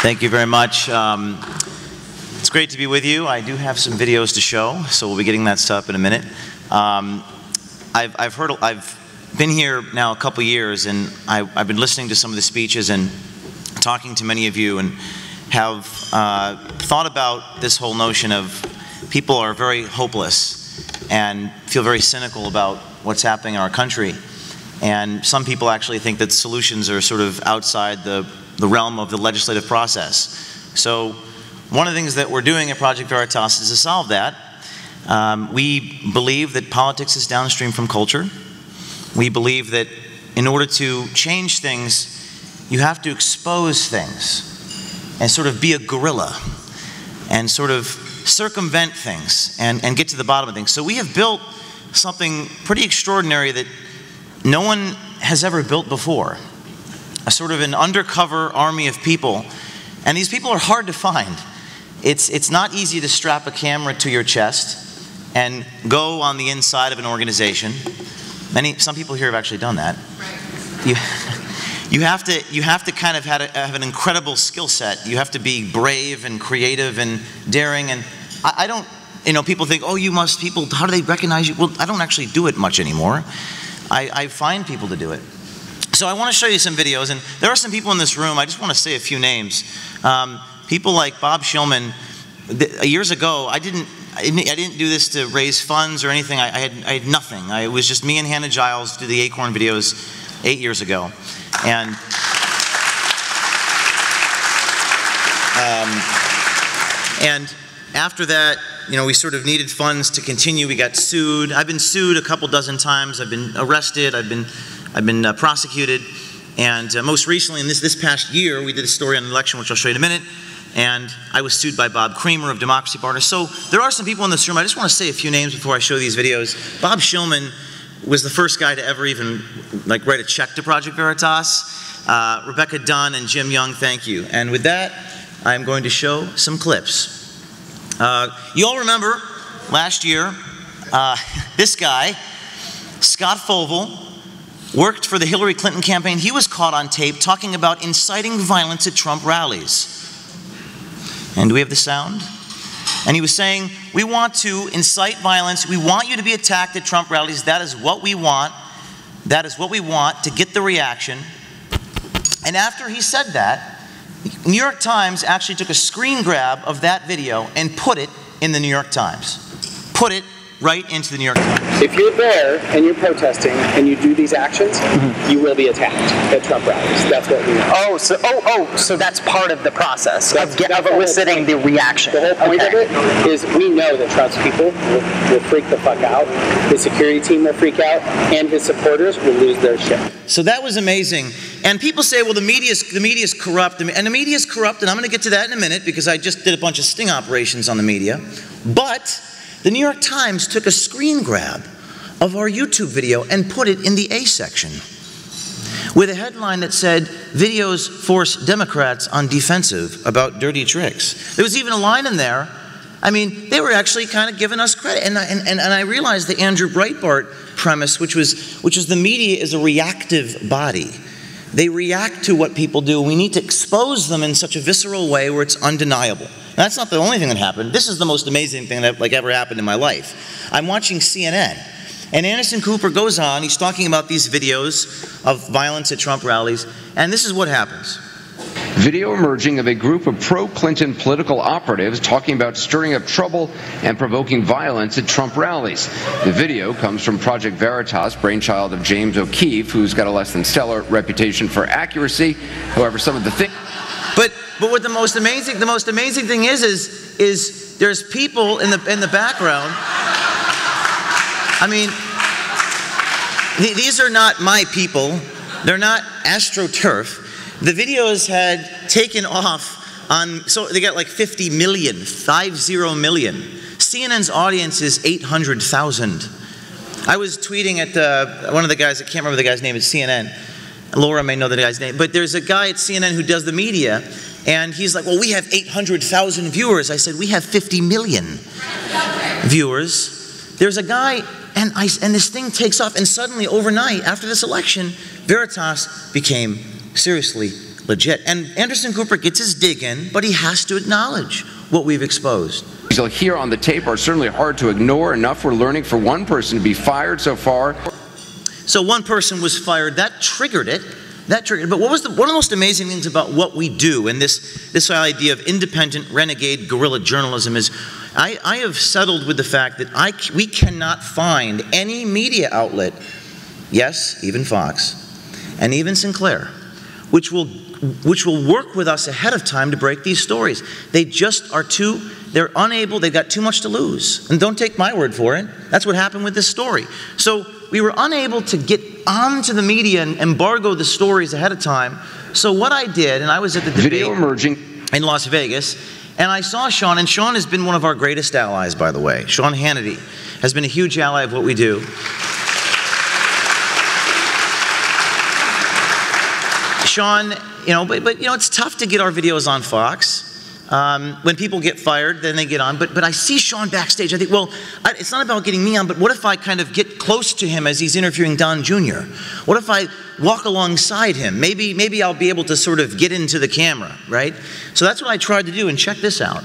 Thank you very much. It's great to be with you. I do have some videos to show, so we'll be getting that stuff in a minute. I've been here now a couple years, and I've been listening to some of the speeches and talking to many of you, and have thought about this whole notion of people are very hopeless and feel very cynical about what's happening in our country. And some people actually think that solutions are sort of outside the realm of the legislative process. So one of the things that we're doing at Project Veritas is to solve that. We believe that politics is downstream from culture. We believe that in order to change things, you have to expose things and sort of be a guerrilla and sort of circumvent things and get to the bottom of things. So we have built something pretty extraordinary that no one has ever built before. A sort of an undercover army of people. And these people are hard to find. It's not easy to strap a camera to your chest and go on the inside of an organization. Some people here have actually done that. You have to kind of have an incredible skill set. You have to be brave and creative and daring. And I don't, people think, oh, how do they recognize you? Well, I don't actually do it much anymore. I find people to do it. So I want to show you some videos, and there are some people in this room. I just want to say a few names. People like Bob Shillman. Years ago, I didn't do this to raise funds or anything. I had nothing. It was just me and Hannah Giles do the Acorn videos 8 years ago, and after that, we sort of needed funds to continue. We got sued. I've been sued a couple dozen times. I've been arrested. I've been prosecuted, and most recently, in this past year, we did a story on the election, which I'll show you in a minute, and I was sued by Bob Creamer of Democracy Partners. So there are some people in this room. I just want to say a few names before I show these videos. Bob Shillman was the first guy to ever even write a check to Project Veritas. Rebecca Dunn and Jim Young, thank you. And with that, I'm going to show some clips. You all remember last year, this guy, Scott Fovel, worked for the Hillary Clinton campaign. He was caught on tape talking about inciting violence at Trump rallies. And do we have the sound? And he was saying, we want to incite violence. We want you to be attacked at Trump rallies. That is what we want. That is what we want to get the reaction. And after he said that, the New York Times actually took a screen grab of that video and put it in the New York Times. Put it right into the New York Times. If you're there and you're protesting and you do these actions, you will be attacked at Trump rallies. That's what we know. So that's part of the process of eliciting the reaction. The whole point of it is we know that Trump's people will freak the fuck out. His security team will freak out, and his supporters will lose their shit. So that was amazing. And people say, well, the media is corrupt, and the media is corrupt, and I'm going to get to that in a minute because I just did a bunch of sting operations on the media. But the New York Times took a screen grab of our YouTube video and put it in the A section with a headline that said, videos force Democrats on defensive about dirty tricks. There was even a line in there. I mean, they were actually kind of giving us credit. And I realized the Andrew Breitbart premise, which was the media is a reactive body. They react to what people do. We need to expose them in such a visceral way where it's undeniable. Now, that's not the only thing that happened. This is the most amazing thing that ever happened in my life. I'm watching CNN, and Anderson Cooper goes on. He's talking about these videos of violence at Trump rallies, and this is what happens. Video emerging of a group of pro-Clinton political operatives talking about stirring up trouble and provoking violence at Trump rallies. The video comes from Project Veritas, brainchild of James O Keefe, who's got a less than stellar reputation for accuracy. However, some of the things. But what the most amazing thing is there's people in the background. I mean, these are not my people. They're not AstroTurf. The videos had taken off so they got like 50 million. CNN's audience is 800,000. I was tweeting at one of the guys, I can't remember the guy's name at CNN. Laura may know the guy's name, but there's a guy at CNN who does the media, and he's like, well, we have 800,000 viewers. I said, we have 50 million viewers. There's a guy, and this thing takes off, and suddenly overnight, after this election, Veritas became seriously legit. And Anderson Cooper gets his dig in, but he has to acknowledge what we've exposed. You'll hear on the tape are certainly hard to ignore. Enough we're learning for one person to be fired so far. So one person was fired. That triggered it. That triggered. But what was one of the most amazing things about what we do and this idea of independent, renegade, guerrilla journalism is I have settled with the fact that we cannot find any media outlet, yes, even Fox, and even Sinclair, which will work with us ahead of time to break these stories. They just are they're unable, they've got too much to lose. And don't take my word for it. That's what happened with this story. So we were unable to get onto the media and embargo the stories ahead of time. So what I did, and I was at the debate in Las Vegas, and I saw Sean, and Sean has been one of our greatest allies, by the way. Sean Hannity has been a huge ally of what we do. Sean, but it's tough to get our videos on Fox. When people get fired, then they get on. But I see Sean backstage. I think, well, it's not about getting me on, but what if I kind of get close to him as he's interviewing Don Jr.? What if I walk alongside him? Maybe I'll be able to sort of get into the camera, right? So that's what I tried to do, and check this out.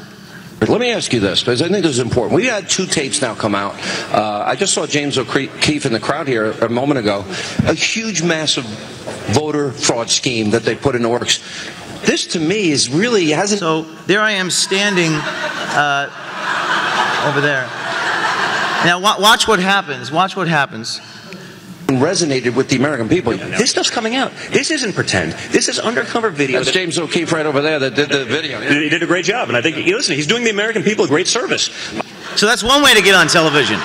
Let me ask you this, because I think this is important. We had 2 tapes now come out. I just saw James O'Keefe in the crowd here a moment ago. A huge, massive voter fraud scheme that they put in the works. This, to me, is really hasn't... So there I am standing over there. Now watch what happens. Watch what happens. Resonated with the American people. This stuff's coming out. This isn't pretend. This is undercover video. That's James O'Keefe right over there that did the video. He did a great job, and I think, listen, he's doing the American people a great service. So that's one way to get on television.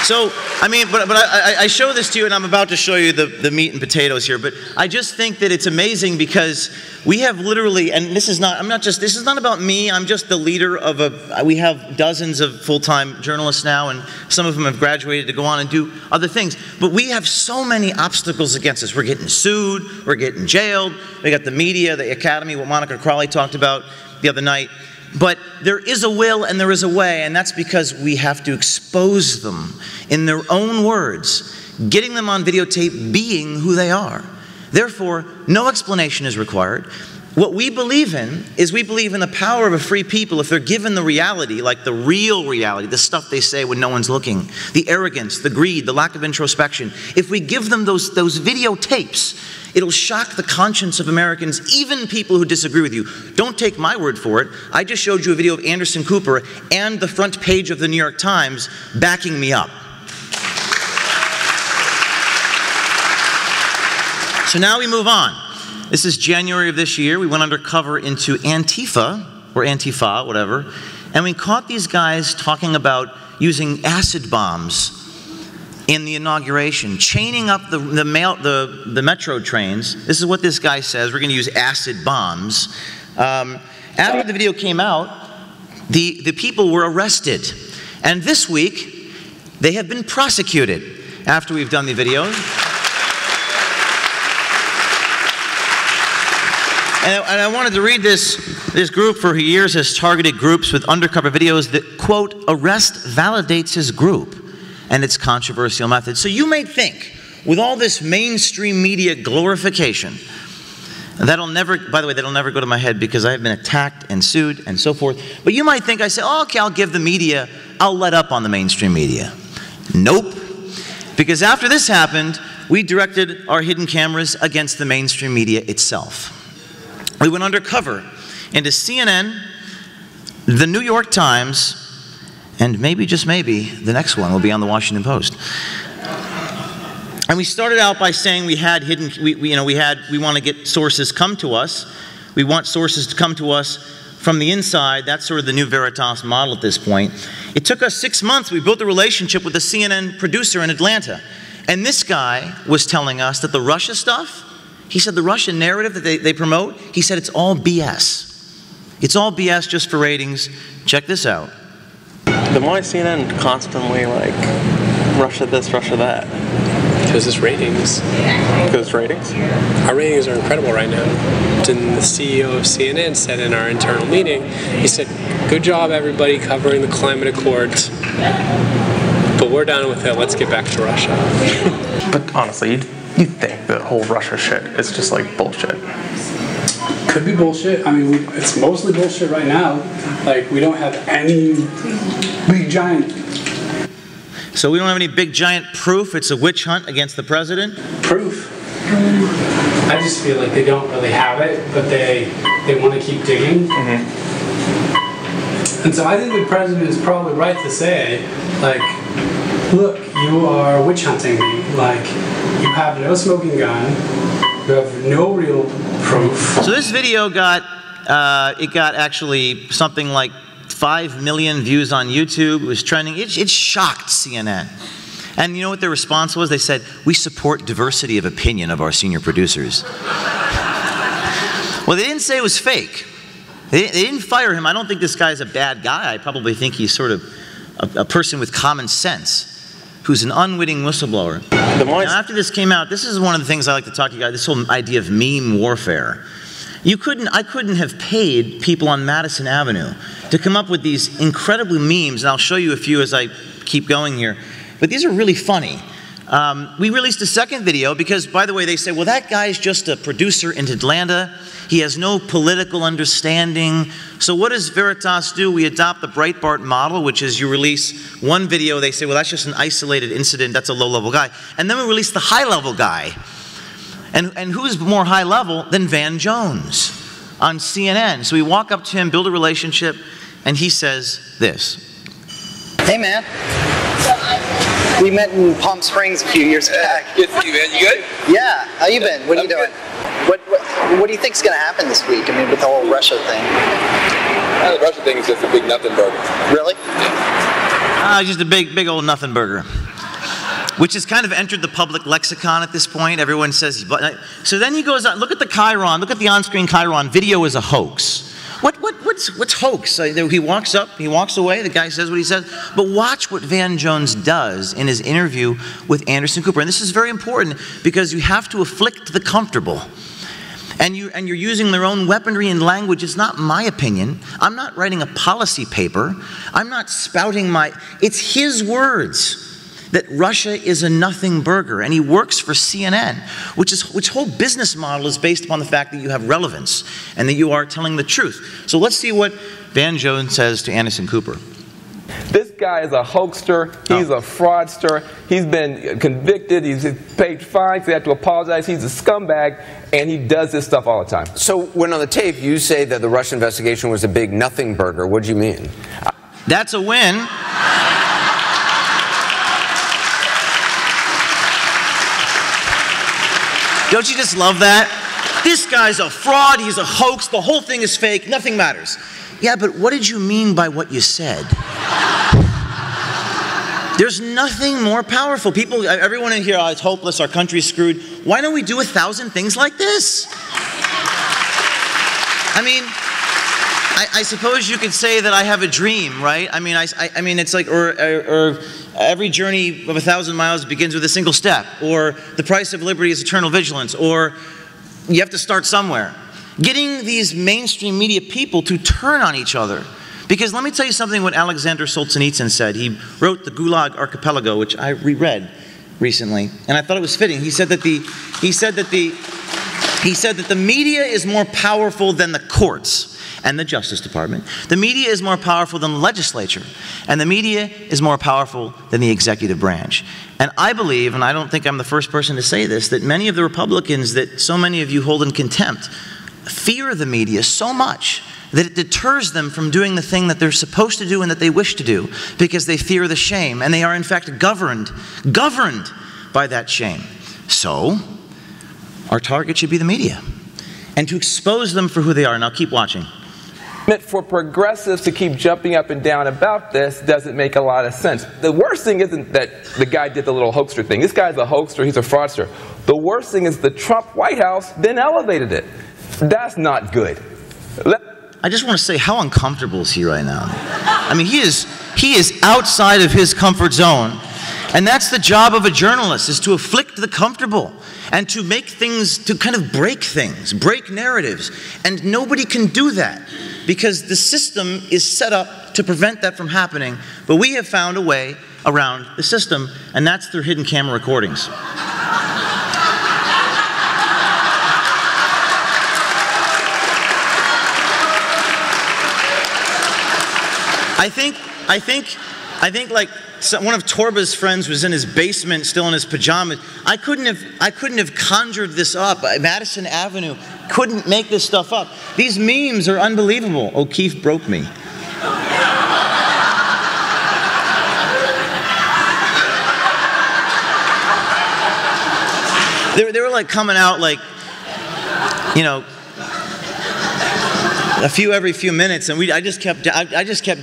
So, I mean, but I show this to you, and I'm about to show you the meat and potatoes here, but I just think that it's amazing because we have literally, and this is not about me, I'm just the leader of we have dozens of full-time journalists now, and some of them have graduated to go on and do other things, but we have so many obstacles against us. We're getting sued, we're getting jailed, we got the media, the academy, what Monica Crowley talked about the other night. But there is a will and there is a way, and that's because we have to expose them in their own words, getting them on videotape being who they are. Therefore, no explanation is required. What we believe in is we believe in the power of a free people if they're given the reality, like the real reality, the stuff they say when no one's looking, the arrogance, the greed, the lack of introspection. If we give them those videotapes, it'll shock the conscience of Americans, even people who disagree with you. Don't take my word for it. I just showed you a video of Anderson Cooper and the front page of the New York Times backing me up. So now we move on. This is January of this year. We went undercover into Antifa, or Antifa, whatever, and we caught these guys talking about using acid bombs in the inauguration, chaining up the metro trains. This is what this guy says. We're going to use acid bombs. After the video came out, the people were arrested. And this week, they have been prosecuted after we've done the video. And I wanted to read this group for years has targeted groups with undercover videos that, quote, arrest validates his group and its controversial methods. So you may think, with all this mainstream media glorification, that'll never, by the way, that'll never go to my head because I have been attacked and sued and so forth. But you might think I say, oh, okay, I'll give the media, I'll let up on the mainstream media. Nope. Because after this happened, we directed our hidden cameras against the mainstream media itself. We went undercover into CNN, the New York Times, and maybe, just maybe, the next one will be on the Washington Post. And we started out by saying we had hidden, we want to get sources come to us. We want sources to come to us from the inside. That's sort of the new Veritas model at this point. It took us 6 months. We built a relationship with a CNN producer in Atlanta. And this guy was telling us that the Russia stuff, he said the Russian narrative that they promote, he said it's all BS. It's all BS just for ratings. Check this out. Then why is CNN constantly like, Russia this, Russia that? Because it's ratings. Because it's ratings? Our ratings are incredible right now. And the CEO of CNN said in our internal meeting, he said, good job everybody covering the climate accords. But we're done with it. Let's get back to Russia. But honestly, you think the whole Russia shit is just like bullshit? Could be bullshit. I mean, it's mostly bullshit right now. Like, we don't have any big giant. So we don't have any big giant proof it's a witch hunt against the president? Proof. I just feel like they don't really have it, but they want to keep digging. And so I think the president is probably right to say, like, look, you are witch hunting me. Like, you have no smoking gun. You have no real proof. So this video got, it got actually something like 5 million views on YouTube. It was trending. It shocked CNN. And you know what their response was? They said, we support diversity of opinion of our senior producers. Well, they didn't say it was fake. They didn't fire him. I don't think this guy's a bad guy. I probably think he's sort of a person with common sense who's an unwitting whistleblower. Now, after this came out, this is one of the things I like to talk to you guys, this whole idea of meme warfare. I couldn't have paid people on Madison Avenue to come up with these incredible memes, and I'll show you a few as I keep going here. But these are really funny. We released a second video because, by the way, they say, well, that guy's just a producer in Atlanta. He has no political understanding. So what does Veritas do? We adopt the Breitbart model, which is you release one video, they say, well, that's just an isolated incident, that's a low-level guy. And then we release the high-level guy. And who's more high-level than Van Jones on CNN? So we walk up to him, build a relationship, and he says this. Hey, man. We met in Palm Springs a few years back. Good to see you, man. You good? Yeah. How you been? What are you doing? What do you think's going to happen this week? I mean, with the whole Russia thing. The Russia thing is just a big nothing burger. Really? Just a big old nothing burger. Which has kind of entered the public lexicon at this point. Everyone says, so then he goes on, look at the Chiron, look at the on-screen Chiron. Video is a hoax. What's hoax? He walks up, he walks away, the guy says what he says. But watch what Van Jones does in his interview with Anderson Cooper. And this is very important because you have to afflict the comfortable. And you're using their own weaponry and language. It's not my opinion. I'm not writing a policy paper. I'm not spouting it's his words that Russia is a nothing burger. And he works for CNN, which whole business model is based upon the fact that you have relevance and that you are telling the truth. So let's see what Van Jones says to Anderson Cooper. This guy is a hoaxer. He's a fraudster. He's been convicted. He's paid fines. They have to apologize. He's a scumbag, and he does this stuff all the time. So when on the tape you say that the Russia investigation was a big nothing burger, what do you mean? That's a win. Don't you just love that? This guy's a fraud. He's a hoax. The whole thing is fake. Nothing matters. Yeah, but what did you mean by what you said? There's nothing more powerful. People, everyone in here, it's hopeless, our country's screwed. Why don't we do 1,000 things like this? I mean, I suppose you could say that I have a dream, right? I mean, I mean, it's like, or every journey of 1,000 miles begins with a single step, or the price of liberty is eternal vigilance, or you have to start somewhere. Getting these mainstream media people to turn on each other. Because let me tell you something what Alexander Solzhenitsyn said. He wrote the Gulag Archipelago, which I reread recently, and I thought it was fitting. He said that the media is more powerful than the courts and the Justice Department. The media is more powerful than the legislature, and the media is more powerful than the executive branch. And I believe, and I don't think I'm the first person to say this, that many of the Republicans that so many of you hold in contempt fear the media so much that it deters them from doing the thing that they're supposed to do and that they wish to do because they fear the shame, and they are in fact governed by that shame. So, our target should be the media, and to expose them for who they are. Now keep watching. For progressives to keep jumping up and down about this doesn't make a lot of sense. The worst thing isn't that the guy did the little hoaxer thing. This guy's a hoaxer, he's a fraudster. The worst thing is the Trump White House then elevated it. That's not good. I just want to say, how uncomfortable is he right now? I mean, he is outside of his comfort zone. And that's the job of a journalist, is to afflict the comfortable and to make things, to kind of break things, break narratives. And nobody can do that because the system is set up to prevent that from happening, but we have found a way around the system, and that's through hidden camera recordings. I think like one of Torba's friends was in his basement still in his pajamas. I couldn't have conjured this up. Madison Avenue couldn't make this stuff up. These memes are unbelievable. O Keefe broke me. They were like coming out like, you know, every few minutes, and I just kept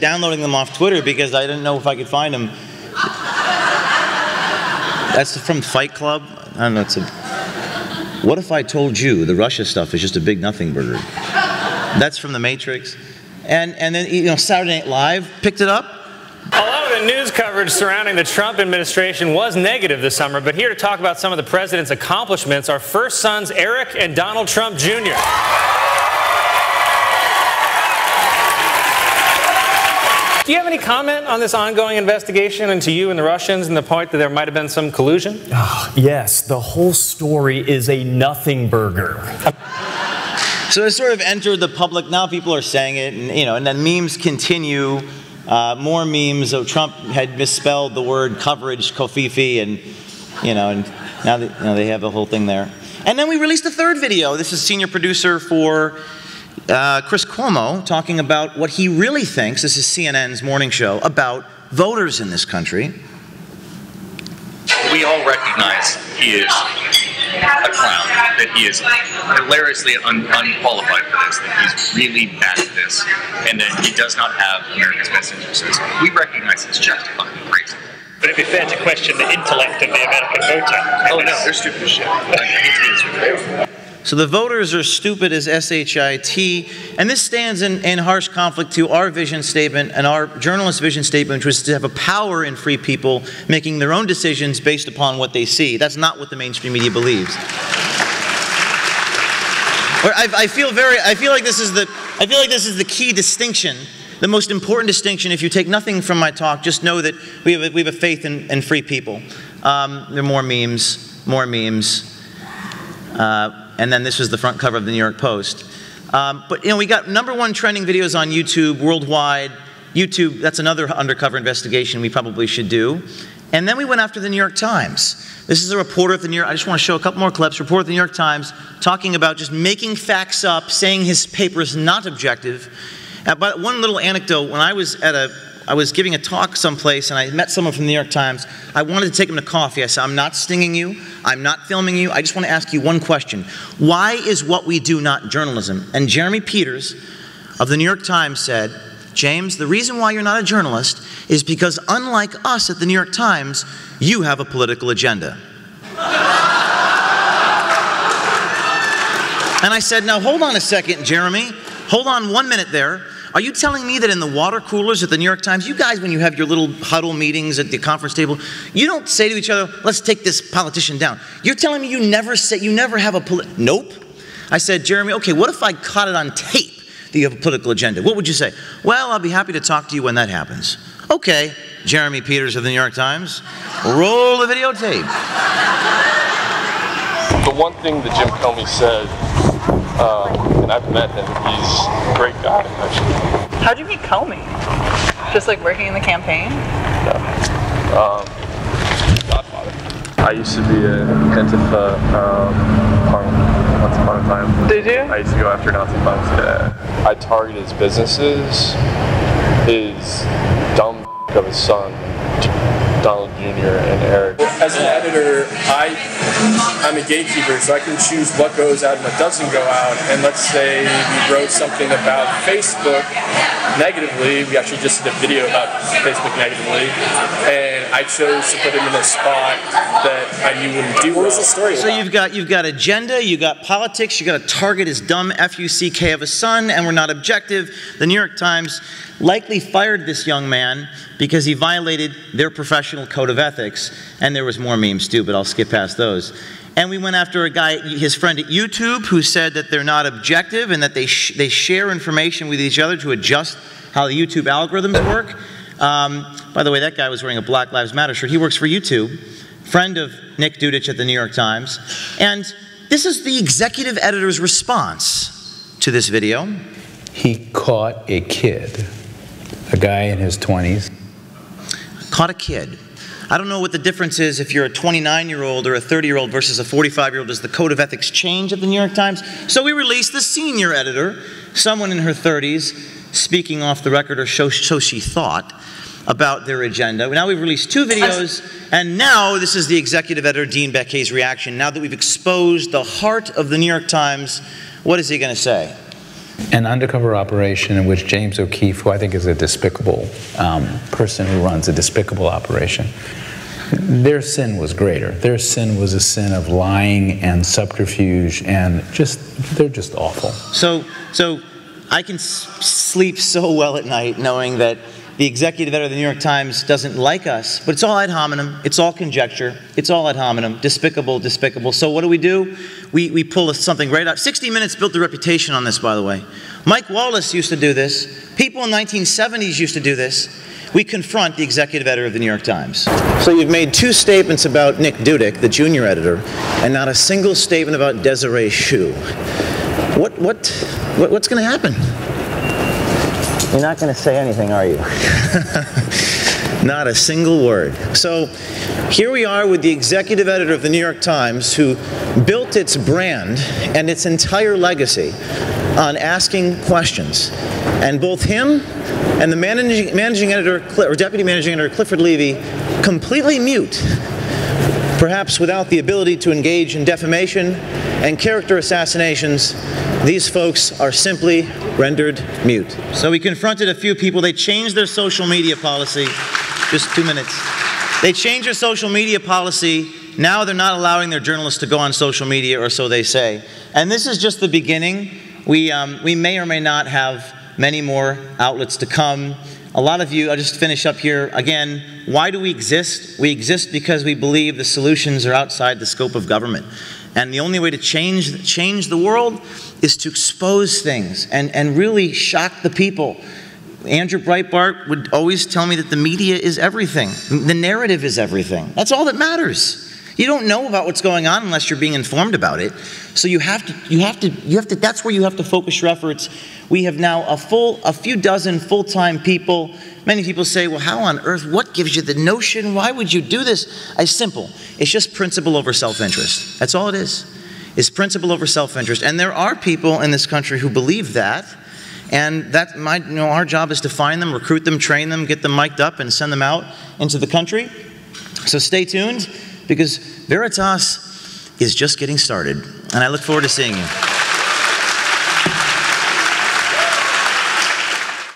downloading them off Twitter because I didn't know if I could find them. That's from Fight Club. I don't know. What if I told you the Russia stuff is just a big nothing burger? That's from The Matrix, and then, you know, Saturday Night Live picked it up. A lot of the news coverage surrounding the Trump administration was negative this summer, but here to talk about some of the president's accomplishments are first sons Eric and Donald Trump Jr. Do you have any comment on this ongoing investigation into you and the Russians and the point that there might have been some collusion? Oh, yes, the whole story is a nothing burger. So it sort of entered the public. Now people are saying it, and, you know, and then memes continue. More memes of Trump had misspelled the word coverage, O Keefe, and, you know, and now they have the whole thing there. And then we released a third video. This is senior producer for Chris Cuomo talking about what he really thinks, this is CNN's morning show, about voters in this country. We all recognize he is a clown, that he is hilariously unqualified for this, that he's really bad at this, and that he does not have America's best interests. We recognize his justified crazy. But it'd be fair to question the intellect of the American voter. Oh no, they're stupid as shit. So the voters are stupid as S-H-I-T, and this stands in harsh conflict to our vision statement and our journalist vision statement, which was to have a power in free people making their own decisions based upon what they see. That's not what the mainstream media believes. I feel like this is the key distinction, the most important distinction. If you take nothing from my talk, just know that we have a faith in free people. There are more memes. And then this was the front cover of the New York Post. But, you know, we got #1 trending videos on YouTube worldwide. YouTube, that's another undercover investigation we probably should do. And then we went after the New York Times. This is a reporter at the New York, I just want to show a couple more clips. Reporter at the New York Times talking about just making facts up, saying his paper is not objective. But one little anecdote, when I was giving a talk someplace and I met someone from the New York Times. I wanted to take him to coffee. I said, I'm not stinging you. I'm not filming you. I just want to ask you one question. Why is what we do not journalism? And Jeremy Peters of the New York Times said, James, the reason why you're not a journalist is because unlike us at the New York Times, you have a political agenda. And I said, now hold on a second, Jeremy. Hold on 1 minute there. Are you telling me that in the water coolers at the New York Times, you guys, when you have your little huddle meetings at the conference table, you don't say to each other, let's take this politician down? You're telling me you never have a Nope. I said, Jeremy, okay, what if I caught it on tape that you have a political agenda? What would you say? Well, I'll be happy to talk to you when that happens. Okay, Jeremy Peters of the New York Times, roll the videotape. The one thing that Jim Comey said, and I've met him, he's a great guy, actually. How'd you meet Comey? Just like working in the campaign? No. Godfather. I used to be an Antifa once upon a time. Did you? I used to go after Nazi punks. Yeah. I targeted his businesses, his dumb of his son, Donald Jr. and Eric. As an editor, I'm a gatekeeper, so I can choose what goes out and what doesn't go out. And let's say we wrote something about Facebook negatively. We actually just did a video about Facebook negatively. And and I chose to put him in a spot that I knew wouldn't do well. What was the story? So you've got agenda, you got politics, you got to target his dumb F-U-C-K of a son, and we're not objective. The New York Times likely fired this young man because he violated their professional code of ethics, and there was more memes too, but I'll skip past those. And we went after a guy, his friend at YouTube, who said that they're not objective and that they share information with each other to adjust how the YouTube algorithms work. By the way, that guy was wearing a Black Lives Matter shirt. He works for YouTube, friend of Nick Dudich at the New York Times. And this is the executive editor's response to this video. He caught a kid, a guy in his 20s. Caught a kid. I don't know what the difference is if you're a 29-year-old or a 30-year-old versus a 45-year-old. Does the code of ethics change at the New York Times? So we released the senior editor, someone in her 30s, speaking off the record, or so she thought, about their agenda. Now we've released 2 videos, and now this is the executive editor, Dean Beckay's reaction. Now that we've exposed the heart of the New York Times, what is he going to say? An undercover operation in which James O'Keefe, who I think is a despicable person who runs a despicable operation, their sin was greater. Their sin was a sin of lying and subterfuge, and they're just awful. So I can sleep so well at night knowing that the executive editor of the New York Times doesn't like us, but it's all ad hominem, it's all conjecture, it's all ad hominem, despicable, despicable. So what do? We pull something right out. 60 Minutes built a reputation on this, by the way. Mike Wallace used to do this. People in the 1970s used to do this. We confront the executive editor of the New York Times. So you've made 2 statements about Nick Dudich, the junior editor, and not a single statement about Desiree Hsu. What's going to happen? You're not going to say anything, are you? Not a single word. So here we are with the executive editor of the New York Times, who built its brand and its entire legacy on asking questions. And both him and the managing editor, or deputy managing editor, Clifford Levy, completely mute, perhaps without the ability to engage in defamation and character assassinations. These folks are simply rendered mute. So we confronted a few people. They changed their social media policy. Just 2 minutes. They changed their social media policy. Now they're not allowing their journalists to go on social media, or so they say. And this is just the beginning. We may or may not have many more outlets to come. A lot of you, I'll just finish up here. Again, why do we exist? We exist because we believe the solutions are outside the scope of government. And the only way to change the world is to expose things and really shock the people. Andrew Breitbart would always tell me that the media is everything. The narrative is everything. That's all that matters. You don't know about what's going on unless you're being informed about it. So you have to, that's where you have to focus your efforts. We have now a few dozen full-time people. Many people say, well, how on earth, what gives you the notion? Why would you do this? It's simple. It's just principle over self-interest. That's all it is. It's principle over self-interest. And there are people in this country who believe that. And our job is to find them, recruit them, train them, get them mic'd up, and send them out into the country. So stay tuned, because Veritas is just getting started. And I look forward to seeing you.